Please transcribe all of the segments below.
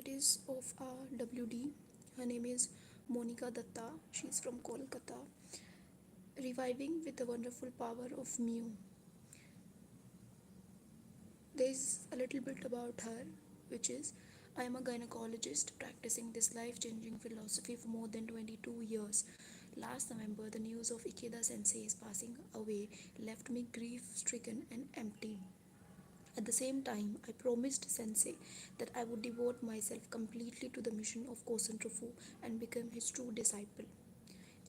practice of WD. Her name is Monica Datta. She's from Kolkata. Reviving with the wonderful power of Mu. There's a little bit about her, which is I am a gynecologist practicing this life changing philosophy for more than 22 years. Last November, the news of Ikeda Sensei's passing away left me grief stricken and empty. At the same time, I promised Sensei that I would devote myself completely to the mission of Kosen Rufu and become his true disciple.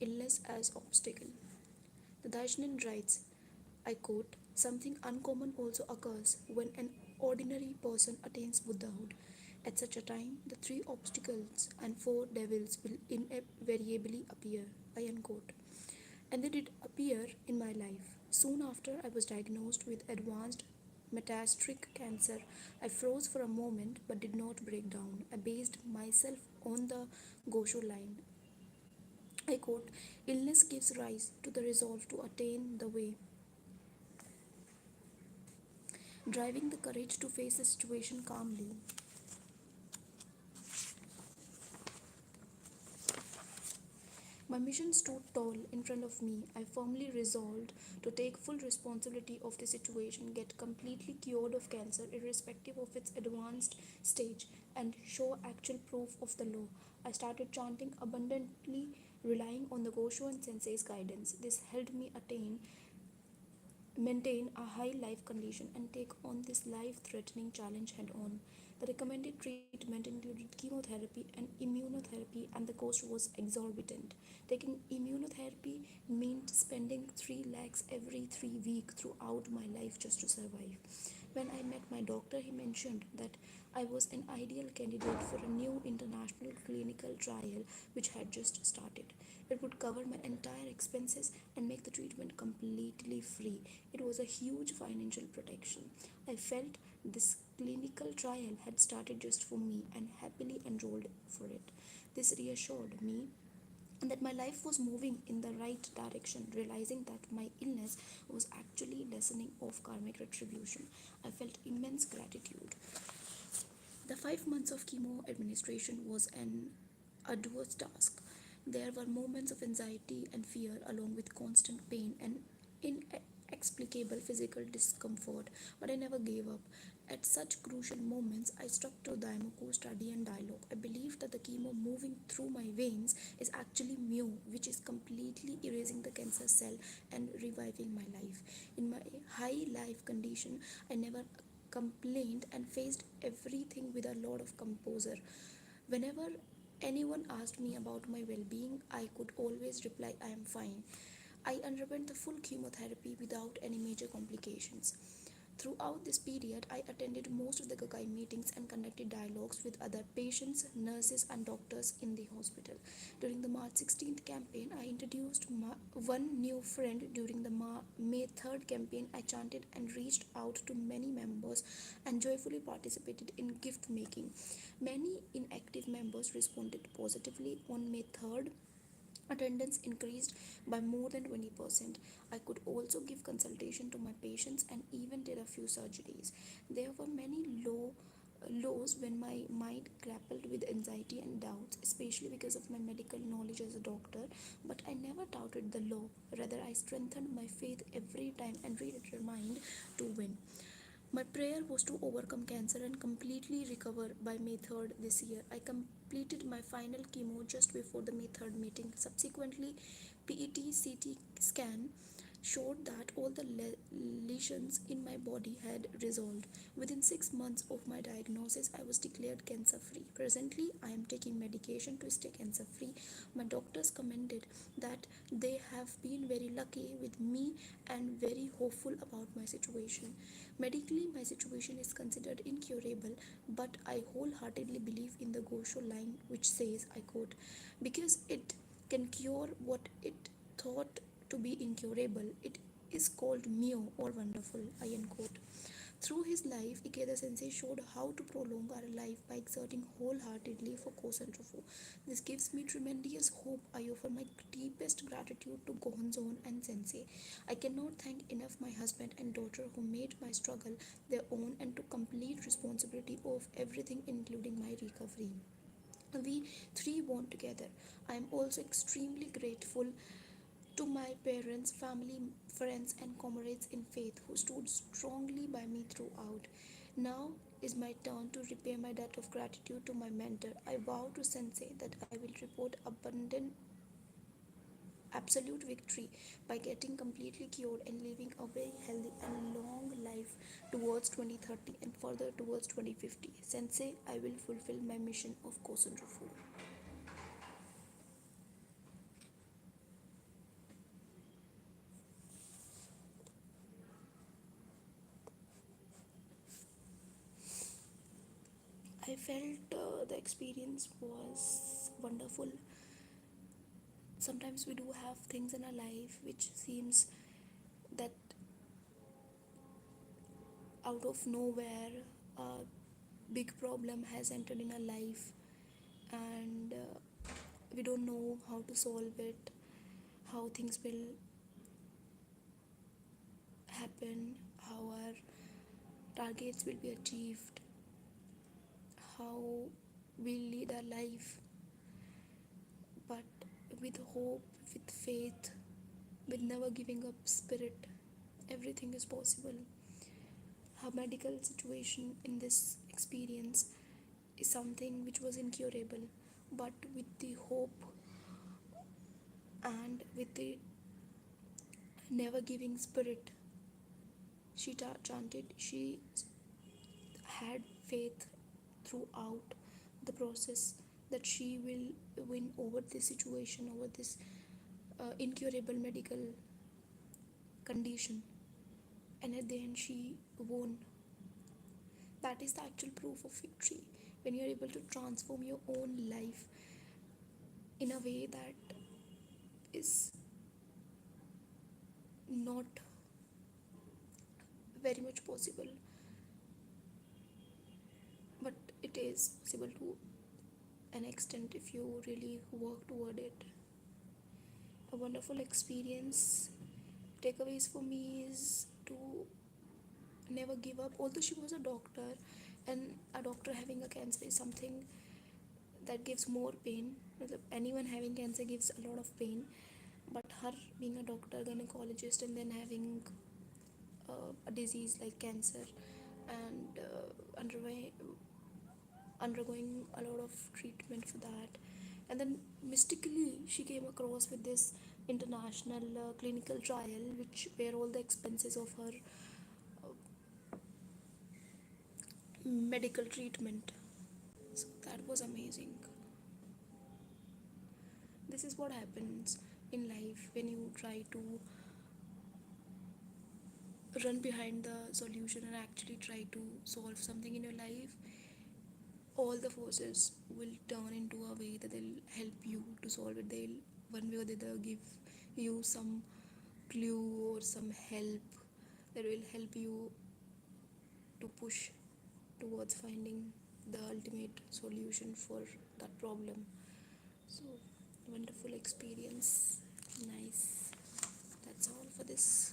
Illness as obstacle. The Daishonin writes, I quote, something uncommon also occurs when an ordinary person attains Buddhahood. At such a time, the three obstacles and four devils will invariably appear. I unquote. And they did appear in my life. Soon after I was diagnosed with advanced metastatic cancer, I froze for a moment but did not break down. I based myself on the Gosho line. I quote, illness gives rise to the resolve to attain the way, driving the courage to face the situation calmly. My mission stood tall in front of me. I firmly resolved to take full responsibility of the situation, get completely cured of cancer, irrespective of its advanced stage, and show actual proof of the law. I started chanting abundantly, relying on the Gosho and Sensei's guidance. This helped me maintain a high life condition and take on this life threatening challenge head on. The recommended treatment included chemotherapy and immunotherapy, and the cost was exorbitant. Taking immunotherapy meant spending 3 lakhs every 3 weeks throughout my life just to survive. When I met my doctor, he mentioned that I was an ideal candidate for a new international clinical trial which had just started. It would cover my entire expenses and make the treatment completely free. It was a huge financial protection. I felt this clinical trial had started just for me and happily enrolled for it. This reassured me that my life was moving in the right direction, realizing that my illness was actually lessening of karmic retribution. I felt immense gratitude. The 5 months of chemo administration was an arduous task. There were moments of anxiety and fear, along with constant pain and inexplicable physical discomfort, but I never gave up. At such crucial moments, I stuck to Daimoku study and dialogue. I believed that the chemo moving through my veins is actually mu, which is completely erasing the cancer cell and reviving my life. In my high life condition, I never complained and faced everything with a lot of composure. Whenever anyone asked me about my well being, I could always reply, I am fine. I underwent the full chemotherapy without any major complications. Throughout this period, I attended most of the Gagai meetings and conducted dialogues with other patients, nurses, and doctors in the hospital. During the March 16th campaign, I introduced one new friend. During the May 3rd campaign, I chanted and reached out to many members and joyfully participated in gift making. Many inactive members responded positively. On May 3rd, attendance increased by more than 20%. I could also give consultation to my patients and even did a few surgeries. There were many lows when my mind grappled with anxiety and doubts, especially because of my medical knowledge as a doctor, but I never doubted the law. Rather, I strengthened my faith every time and redetermined to win. My prayer was to overcome cancer and completely recover by May 3rd this year. I completed my final chemo just before the May 3rd meeting. Subsequently, PET CT scan showed that all the lesions in my body had resolved. Within 6 months of my diagnosis, I was declared cancer free. Presently, I am taking medication to stay cancer free. My doctors commented that they have been very lucky with me and very hopeful about my situation. Medically, my situation is considered incurable, but I wholeheartedly believe in the Gosho line which says, I quote, because it can cure what it thought to be incurable, it is called Mio or wonderful, I unquote. Through his life, Ikeda Sensei showed how to prolong our life by exerting wholeheartedly for Kosen Rufu. This gives me tremendous hope. I offer my deepest gratitude to Gohonzon and Sensei. I cannot thank enough my husband and daughter who made my struggle their own and took complete responsibility of everything, including my recovery. We three won together. I am also extremely grateful to my parents, family, friends, and comrades in faith who stood strongly by me throughout. Now is my turn to repay my debt of gratitude to my mentor. I vow to Sensei that I will report abundant absolute victory by getting completely cured and living a very healthy and long life towards 2030 and further towards 2050. Sensei, I will fulfill my mission of Kosen Rufu. I felt the experience was wonderful. Sometimes we do have things in our life which seems that out of nowhere a big problem has entered in our life, and we don't know how to solve it, how things will happen, how our targets will be achieved, how we lead our life. But with hope, with faith, with never giving up spirit, everything is possible. Her medical situation in this experience is something which was incurable, but with the hope and with the never giving spirit, she chanted, she had faith throughout the process that she will win over this situation, over this incurable medical condition, and at the end she won. That is the actual proof of victory, when you are able to transform your own life in a way that is not very much possible, but it is possible to an extent if you really work toward it. A wonderful experience. Takeaways for me is to never give up. Although she was a doctor, and a doctor having a cancer is something that gives more pain. Anyone having cancer gives a lot of pain, but her being a doctor, gynecologist, and then having a disease like cancer, and undergoing a lot of treatment for that, and then mystically she came across with this international clinical trial which where all the expenses of her medical treatment. So that was amazing. This is what happens in life when you try to run behind the solution and actually try to solve something in your life. All the forces will turn into a way that they'll help you to solve it. They'll one way or the other give you some clue or some help that will help you to push towards finding the ultimate solution for that problem. So, wonderful experience. Nice. That's all for this.